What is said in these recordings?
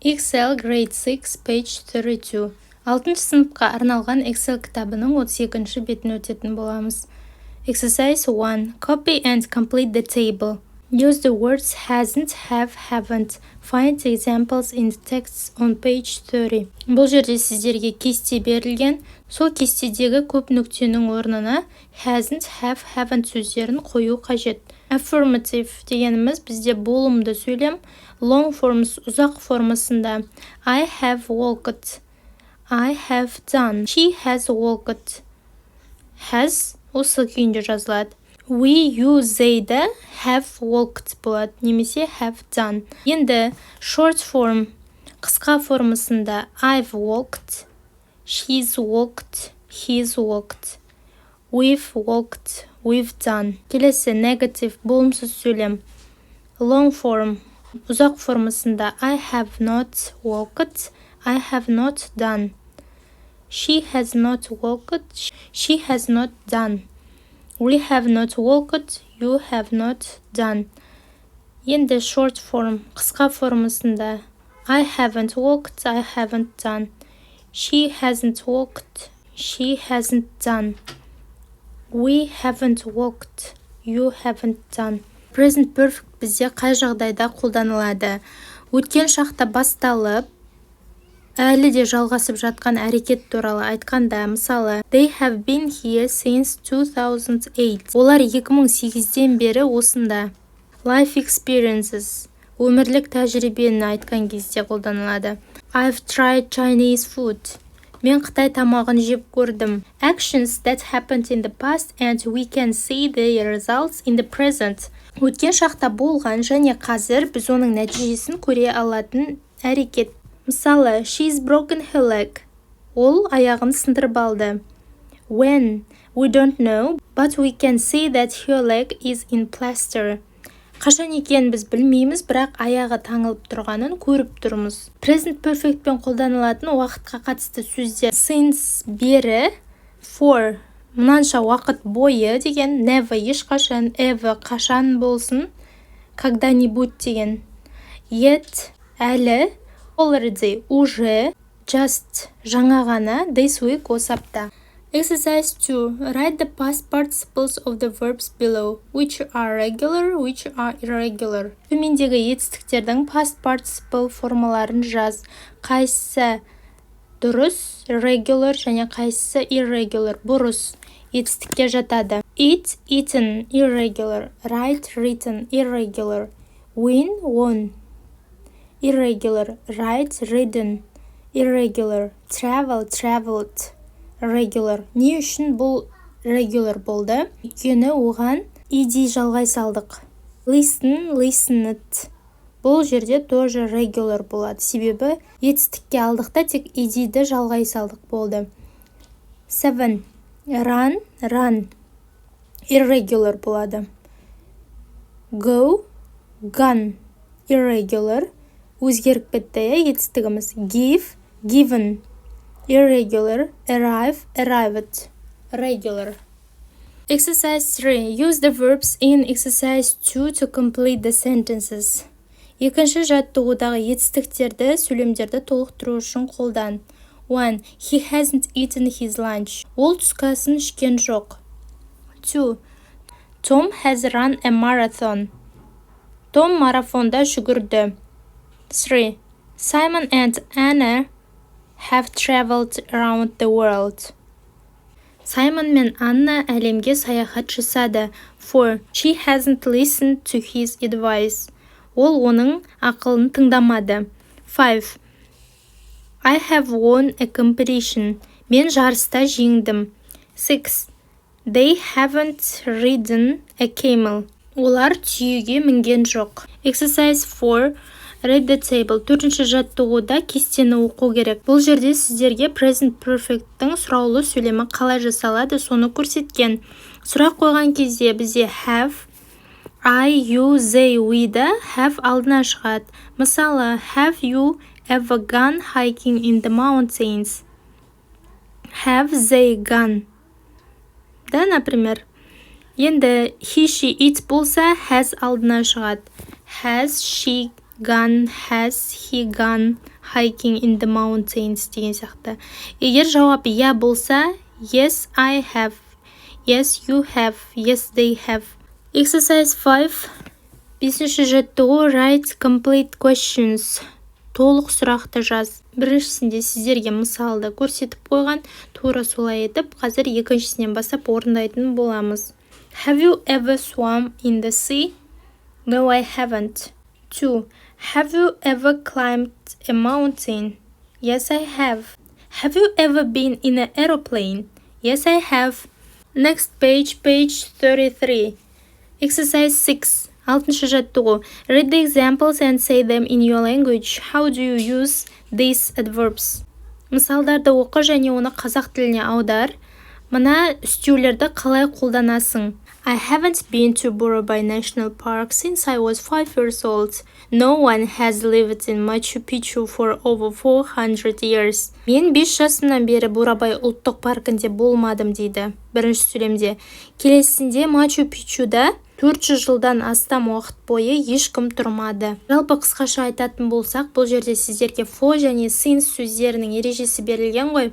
Excel Grade 6, page 32. 6-шы сыныпқа арналған Excel кітабының 32-ші бетін өтетін боламыз. Exercise 1. Copy and complete the table. Use the words hasn't, have, haven't. Find examples in the text on page 30. Бұл жерде сіздерге кесте берілген. Сол кестедегі көп нүктенің орнына hasn't, have, haven't сөздерін қою қажет. Affirmative дегеніміз бізде болымды сөйлем. Long forms ұзақ формасында I have walked, I have done, she has walked. Has осы күйінде жазылады. We, you, they да have walked болады, немесе have done. Енді short form қысқа формасында I've walked, she's walked, he's walked, we've walked, we've done. Келесі negative болымсыз сөйлем. Long form ұзақ формасында I have not walked, I have not done. She has not walked, she has not done. We have not walked, you have not done. Енді short form қысқа формасында I haven't walked, I haven't done. She hasn't walked, she hasn't done. We haven't walked, you haven't done. Present perfect бізде қай жағдайда қолданылады? Өткен шақта басталып, әлі де жалғасып жатқан әрекет туралы айтқанда, мысалы, They have been here since 2008. Олар 2008-ден бері осында. Life experiences өмірлік тәжірибені айтқан кезде қолданылады. I've tried Chinese food. Мен Қытай тамағын жеп көрдім. Actions that happened in the past and we can see the results in the present. Өткен шақта болған және қазір біз оның нәтижесін көре алатын әрекет. Мысалы, she's broken her leg. Ол аяғын сындырып алды. When? We don't know, but we can see that her leg is in plaster. Қашан екенін біз білмейміз, бірақ аяғы таңылып тұрғанын көріп тұрмыз. Present perfect пен қолданылатын уақытқа қатысты сөздер since бері, for мұнанша уақыт бойы деген, never ешқашан, ever қашан болсын, когда-нибудь деген, yet әлі, already уже, just жаңа ғана, this week осы апта. Exercise 2. Write the past participles of the verbs below, which are regular, which are irregular. Төмендегі етістіктердің past participle формаларын жаз. Қайсысы дұрыс, regular және қайсысы irregular, бұрыс етістікке жатады. Eat, eaten, irregular. Write, written, irregular. Win, won, irregular. Write, written, irregular. Travel, traveled, regular. Не үшін бұл regular болды? Өйткені оған ed жалғай салдық. Listen, listened. Бұл жерде тоже regular болады. Себебі етістікке алдықта тек ed-ді жалғай салдық болды. 7. Run, run. Irregular болады. Go, gone. Irregular. Өзгеріп кетті етістігіміз. Give, given. Irregular. Arrive, arrived. Regular. Exercise 3. Use the verbs in exercise 2 to complete the sentences. Екінші жаттығудағы етістіктерді, сөйлемдерді толықтыру үшін қолдан. 1. He hasn't eaten his lunch. Ол түскі асын ішкен жоқ. 2. Tom has run a marathon. Том марафонда жүгірді. 3. Simon and Anna have traveled around the world. Саймон мен Анна әлемге саяхат жасады. 4. She hasn't listened to his advice. Ол оның ақылын тыңдамады. 5. I have won a competition. Мен жарыста жеңдім. 6. They haven't ridden a camel. Олар түйеге мінген жоқ. Exercise 4. Read the table. 4-ші жаттығуда кестені оқу керек. Бұл жерде сіздерге present perfect'тің сұраулы сөйлемі қалай жасалады, соны көрсеткен. Сұрақ қойған кезде бізде have, I, you, they, we да have алдына шығады. Мысалы, have you ever gone hiking in the mountains? Have they gone? Да, например. Енді he, she, it болса has алдына шығады. Has she gone, has he gone hiking in the mountains деген сияқты. Егер жауап иә болса, yes, I have, yes, you have, yes, they have. Exercise 5. Бесінші жаттығу write complete questions. Толық сұрақты жаз. Біріншісінде сіздерге мысалды көрсетіп қойған, тура солай етіп, қазір екіншісінен бастап орындайтын боламыз. Have you ever swum in the sea? No, I haven't. 2. Have you ever climbed a mountain? Yes, I have. Have you ever been in an aeroplane? Yes, I have. Next page 33. Exercise 6. 6-шы жаттығу. Read the examples and say them in your language. How do you use these adverbs? Мысалдарды оқы және оны қазақ тіліне аудар. Мына үстеулерді қалай қолданасың? I haven't been to Burabay National Park since I was 5 years old. No one has lived in Machu Picchu for over 400 years. Мен 5 жасымнан бері Бурабай ұлттық паркінде болмадым дейді. Бірінші сөйлемде. Келесінде Мачу Пиччуда 400 жылдан астам уақыт бойы ешкім тұрмады. Жалпы қысқаша айтатын болсақ, бұл жерде сіздерге for және since сөздерінің ережесі берілген ғой.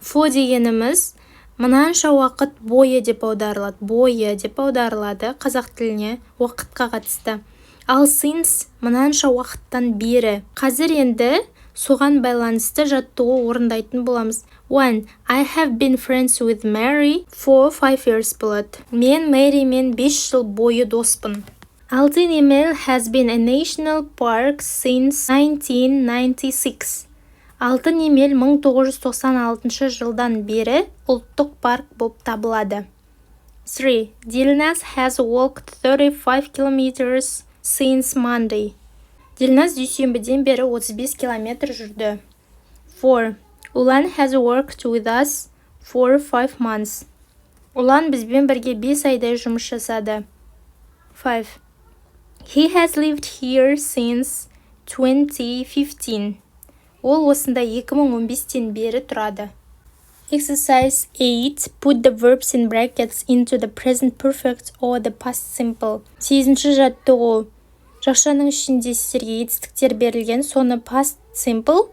For дегеніміз мынанша уақыт бойы деп аударылады. Бойы деп аударылады қазақ тіліне уақытқа қатысты. Ал since мынанша уақыттан бері. Қазір енді соған байланысты жаттығу орындайтын боламыз. 1. I have been friends with Mary for 5 years болады. Мен Мэримен 5 жыл бойы доспын. Алтын Емел has been a national park since 1996. Алтын Емел 1996 жылдан бері ұлттық парк болып табылады. 3. Dilnaz has walked 35 kilometers since Monday. Дилназ дүйсенбіден бері 35 километр жүрді. 4. Ulan has worked with us for 5 months. Ulan бізбен бірге 5 айдай жұмыс жасады. 5. He has lived here since 2015. Ол осында 2015-тен бері тұрады. Exercise 8. Put the verbs in brackets into the present perfect or the past simple. 8-ші жаттығу. Жақшаның ішінде сіздерге етістіктер берілген, соны past simple,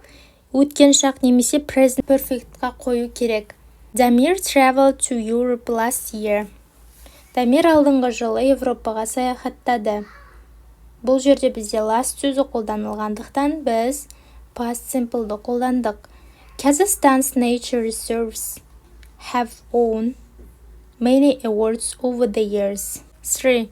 өткен шақ немесе present perfectқа қою керек. Дамир traveled to Europe last year. Дамир алдыңғы жылы Европаға саяхаттады. Бұл жерде бізде last сөзі қолданылғандықтан біз past simple'ды қолдандық. Kazakhstan's nature reserves have won many awards over the years. 3.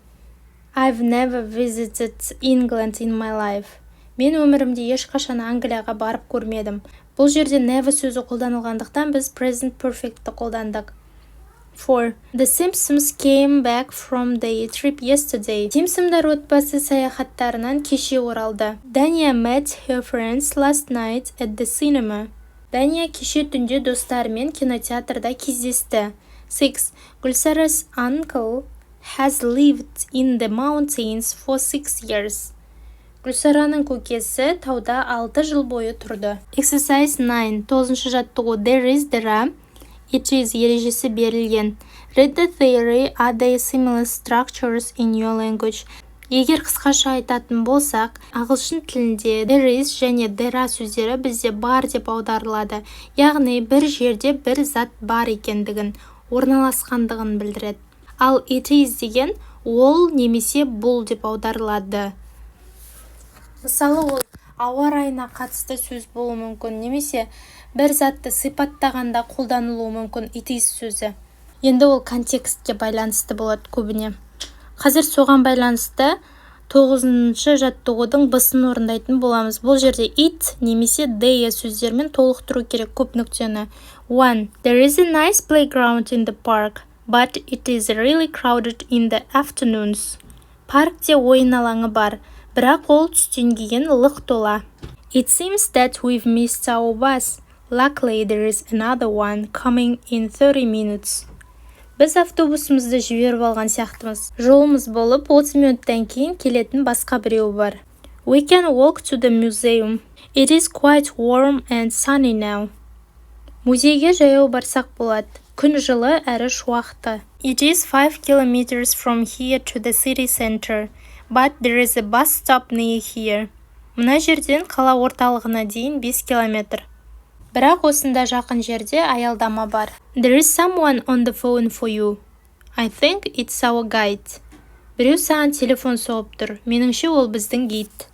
I've never visited England in my life. Мен өмірімде ешқашан Англияға барып көрмедім. Бұл жерде never сөзі қолданылғандықтан біз present perfect'ті қолдандық. 4. The Simpsons came back from their trip yesterday. Симпсондар отбасы саяхаттарынан кеше оралды. Dania met her friends last night at the cinema. Дания кеше түнде достарымен кинотеатрда кездесті. 6. Gulsara's uncle has lived in the mountains for 6 years. Гүлсараның көкесі тауда 6 жыл бойы тұрды. Exercise 9. 9-шы жаттығу. There is, there are, it is ережесі берілген. Read the theory, are there similar structures in your language? Егер қысқаша айтатын болсақ, ағылшын тілінде there is және there are сөздері бізде бар деп аударылады. Яғни бір жерде бір зат бар екендігін, орналасқандығын білдіреді. Ал it is деген ол немесе бұл деп аударылады. Мысалы, ол ауа райына қатысты сөз болуы мүмкін, немесе бір затты сипаттағанда қолданылуы мүмкін it is сөзі. Енді ол контекстке байланысты болады көбіне. Қазір соған байланысты 9-шы жаттығудың бысын орындайтын боламыз. Бұл жерде it немесе they сөздермен толықтыру керек көп нүктені. 1. There is a nice playground in the park, but it is really crowded in the afternoons. Паркте ойын алаңы бар, бірақ ол түстен кейін лық тола. It seems that we've missed our bus. Luckily, there is another one coming in 30 minutes. Біз автобусымызды жіберіп алған сияқтымыз. Жолымыз болып 30 минуттан кейін келетін басқа біреу бар. We can walk to the museum. It is quite warm and sunny now. Музейге жаяу барсақ болады. Күн жылы әрі шуақты. It is 5 kilometers from here to the city center, but there is a bus stop near here. Мына жерден қала орталығына дейін 5 километр. Бірақ осында жақын жерде аялдама бар. There is someone on the phone for you. I think it's our guide. Біреу саған телефон соғып тұр. Меніңше ол біздің гид.